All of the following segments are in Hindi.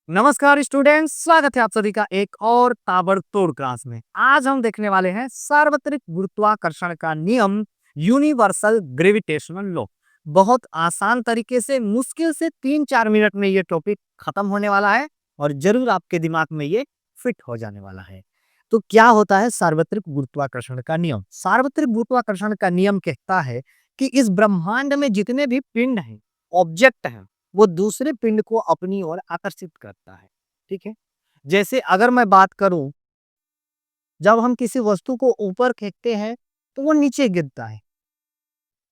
नमस्कार स्टूडेंट्स, स्वागत है आप सभी का एक और ताबड़तोड़ क्लास में। आज हम देखने वाले हैं सार्वत्रिक गुरुत्वाकर्षण का नियम, यूनिवर्सल ग्रेविटेशनल लॉ। बहुत आसान तरीके से, मुश्किल से 3-4 मिनट में ये टॉपिक खत्म होने वाला है और जरूर आपके दिमाग में ये फिट हो जाने वाला है। तो क्या होता है सार्वत्रिक गुरुत्वाकर्षण का नियम? सार्वत्रिक गुरुत्वाकर्षण का नियम कहता है कि इस ब्रह्मांड में जितने भी पिंड हैं, ऑब्जेक्ट हैं, वो दूसरे पिंड को अपनी ओर आकर्षित करता है। ठीक है? जैसे अगर मैं बात करूं, जब हम किसी वस्तु को ऊपर फेंकते हैं तो वो नीचे गिरता है।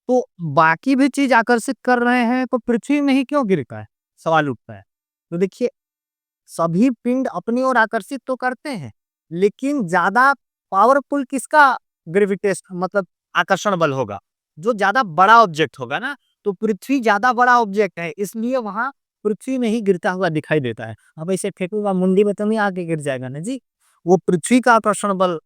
तो बाकी भी चीज आकर्षित कर रहे हैं तो पृथ्वी में ही क्यों गिरता है? सवाल उठता है। तो देखिए, सभी पिंड अपनी ओर आकर्षित तो करते हैं, लेकिन ज्यादा पावरफुल किसका ग्रेविटेशन मतलब आकर्षण बल होगा? जो ज्यादा बड़ा ऑब्जेक्ट होगा ना। तो पृथ्वी ज्यादा बड़ा ऑब्जेक्ट है, इसलिए वहां पृथ्वी में ही गिरता हुआ दिखाई देता है। अब ऐसे फेंकूंगा मुंडी में तो नहीं आके गिर जाएगा ना जी। वो पृथ्वी का आकर्षण बल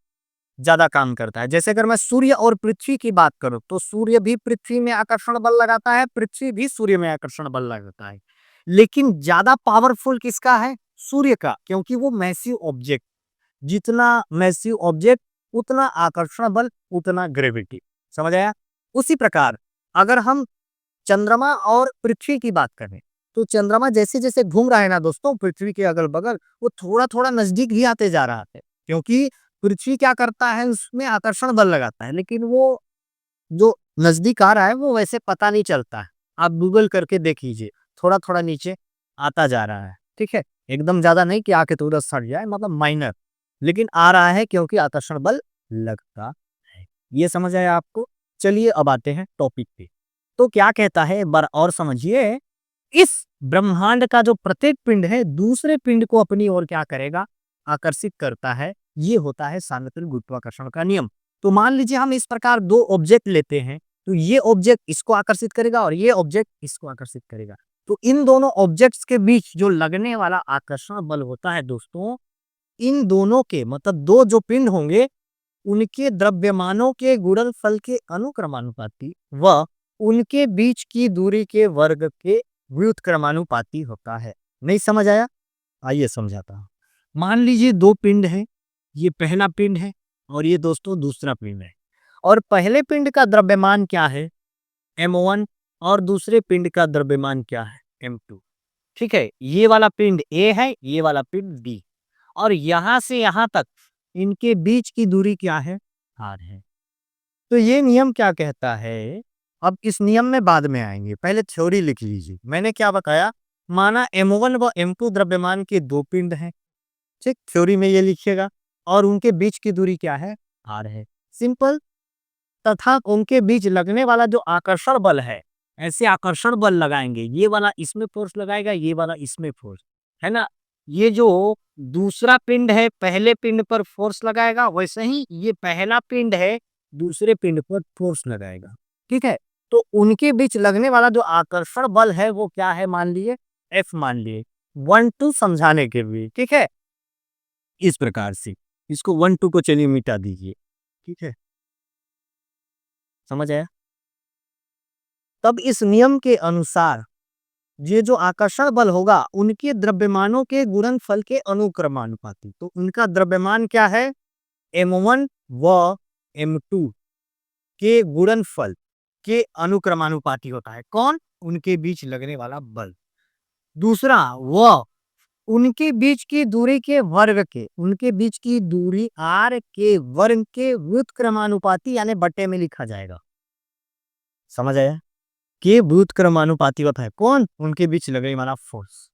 ज्यादा काम करता है। जैसे अगर मैं सूर्य और पृथ्वी की बात करूं, तो सूर्य भी पृथ्वी में आकर्षण बल लगाता है, पृथ्वी भी सूर्य में आकर्षण बल लगाता है। लेकिन ज्यादा पावरफुल किसका है? सूर्य का, क्योंकि वो मैसिव ऑब्जेक्ट, जितना मैसिव ऑब्जेक्ट उतना आकर्षण बल, उतना ग्रेविटी। समझ आया? उसी प्रकार अगर हम चंद्रमा और पृथ्वी की बात करें, तो चंद्रमा जैसे जैसे घूम रहा है ना दोस्तों पृथ्वी के अगल बगल, वो थोड़ा थोड़ा नजदीक ही आते जा रहा है, क्योंकि पृथ्वी क्या करता है, उसमें आकर्षण बल लगाता है, लेकिन वो जो नजदीक आ रहा है वो वैसे पता नहीं चलता है। आप गूगल करके देख लीजिए, थोड़ा थोड़ा नीचे आता जा रहा है। ठीक है? एकदम ज्यादा नहीं कि आके तो उधर सट जाए, मतलब माइनर, लेकिन आ रहा है क्योंकि आकर्षण बल लगता है। ये समझ आया आपको? चलिए अब आते हैं टॉपिक पे। तो क्या कहता है, एक बार और समझिए। इस ब्रह्मांड का जो प्रत्येक पिंड है दूसरे पिंड को अपनी ओर क्या करेगा? आकर्षित करता है। ये होता है सार्वत्रिक गुरुत्वाकर्षण का नियम। तो मान लीजिए हम इस प्रकार दो ऑब्जेक्ट लेते हैं, तो ये ऑब्जेक्ट इसको आकर्षित करेगा और ये ऑब्जेक्ट इसको आकर्षित करेगा। तो इन दोनों ऑब्जेक्ट्स के बीच जो लगने वाला आकर्षण बल होता है दोस्तों, इन दोनों के मतलब दो जो पिंड होंगे, उनके द्रव्यमानों के गुणनफल के अनुक्रमानुपाती व उनके बीच की दूरी के वर्ग के व्युत्क्रमानुपाती होता है। नहीं समझ आया? आइए समझाता हूं। मान लीजिए दो पिंड हैं, ये पहला पिंड है और ये दोस्तों दूसरा पिंड है। और पहले पिंड का द्रव्यमान क्या है? m1। और दूसरे पिंड का द्रव्यमान क्या है? m2। ठीक है? ये वाला पिंड ए है, ये वाला पिंड बी, और यहां से यहां तक इनके बीच की दूरी क्या है? आर है। तो ये नियम क्या कहता है? अब इस नियम में बाद में आएंगे, पहले थ्योरी लिख लीजिए। मैंने क्या बताया? माना m1 व m2 द्रव्यमान के दो पिंड हैं। ठीक, थ्योरी में ये लिखिएगा। और उनके बीच की दूरी क्या है? आर है। सिंपल। तथा उनके बीच लगने वाला जो आकर्षण बल है, ऐसे आकर्षण बल लगाएंगे, ये वाला इसमें फोर्स लगाएगा, ये वाला इसमें फोर्स, है ना? ये जो दूसरा पिंड है पहले पिंड पर फोर्स लगाएगा, वैसे ही ये पहला पिंड है दूसरे पिंड पर फोर्स लगाएगा। ठीक है? तो उनके बीच लगने वाला जो आकर्षण बल है वो क्या है? मान लिए एफ मान लिए। 1-2 समझाने के लिए, ठीक है? इस प्रकार से इसको 1-2 को चलिए मिटा दीजिए। ठीक है? समझ आया? तब इस नियम के अनुसार ये जो आकर्षण बल होगा उनके द्रव्यमानों के गुणनफल के अनुक्रमानुपाती। तो उनका द्रव्यमान क्या है? m1 व m2 के गुणनफल के अनुक्रमानुपाती होता है। कौन? उनके बीच लगने वाला बल। दूसरा, वह उनके बीच की दूरी के वर्ग के, उनके बीच की दूरी r के वर्ग के व्युत्क्रमानुपाती यानी बट्टे में लिखा जाएगा। समझ आया? के व्युत्क्रमानुपाती होता है। कौन? उनके बीच लगने वाला फोर्स।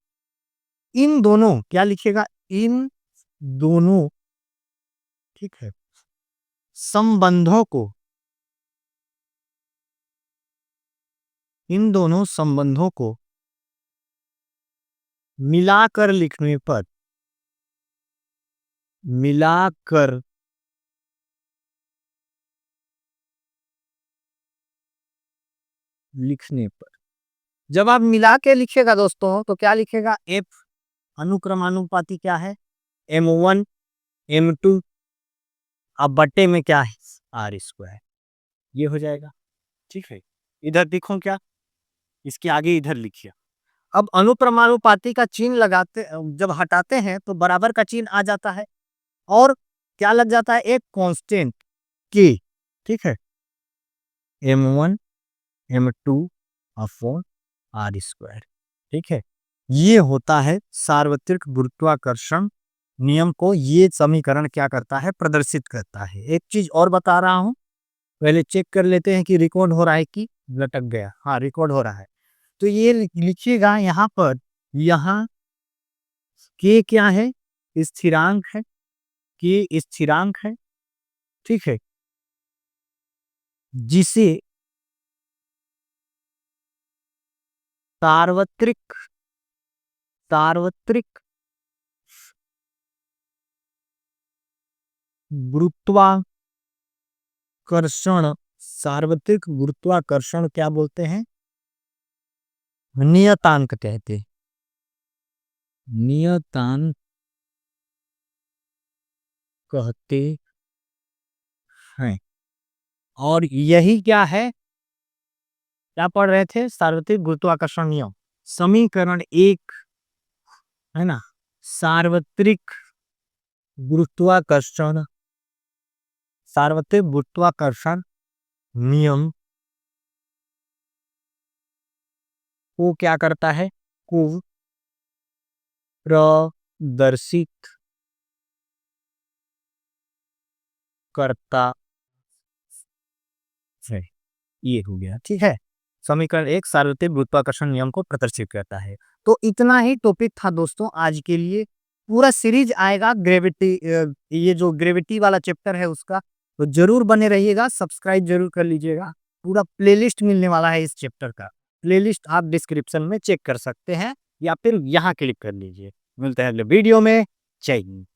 इन दोनों क्या लिखेगा? इन दोनों, ठीक है, संबंधों को, इन दोनों संबंधों को मिलाकर लिखने पर, मिलाकर लिखने पर, जब आप मिला के लिखेगा दोस्तों तो क्या लिखेगा? एफ। अनुक्रमानुपाती क्या है? m1 m2, अब बट्टे में क्या है? R square. ये हो जाएगा। ठीक है? इधर देखो क्या, इसके आगे इधर लिखिए। अब अनुप्रमाणुपाती का चिन्ह लगाते जब हटाते हैं तो बराबर का चिन्ह आ जाता है और क्या लग जाता है, एक कांस्टेंट के, ठीक है, m1 m2 upon are square, ठीक है। ये होता है सार्वत्रिक गुरुत्वाकर्षण नियम को, ये समीकरण क्या करता है, प्रदर्शित करता है। एक चीज और बता रहा हूं, पहले चेक कर लेते हैं कि रिकॉर्ड हो रहा है कि लटक गया। हाँ, रिकॉर्ड हो रहा है। तो ये लिखिएगा यहाँ पर, यहाँ के क्या है, स्थिरांक है, के स्थिरांक है, ठीक है, जिसे सार्वत्रिक सार्वत्रिक गुरुत्वाकर्षण, सार्वत्रिक गुरुत्वाकर्षण क्या बोलते हैं, नियतांक कहते हैं, नियतांक कहते हैं। और यही क्या है, क्या पढ़ रहे थे, सार्वत्रिक गुरुत्वाकर्षण नियम, समीकरण एक, है ना, सार्वत्रिक गुरुत्वाकर्षण, सार्वत्रिक गुरुत्वाकर्षण नियम को क्या करता है, को प्रदर्शित करता है। ये हो गया, ठीक है। समीकरण एक सार्वत्रिक गुरुत्वाकर्षण नियम को प्रदर्शित करता है। तो इतना ही टॉपिक था दोस्तों आज के लिए। पूरा सीरीज आएगा ग्रेविटी, ये जो ग्रेविटी वाला चैप्टर है उसका, तो जरूर बने रहिएगा, सब्सक्राइब जरूर कर लीजिएगा। पूरा प्लेलिस्ट मिलने वाला है इस चैप्टर का, प्लेलिस्ट आप डिस्क्रिप्शन में चेक कर सकते हैं या फिर यहाँ क्लिक कर लीजिए। मिलते हैं अगले वीडियो में। जय हिंद।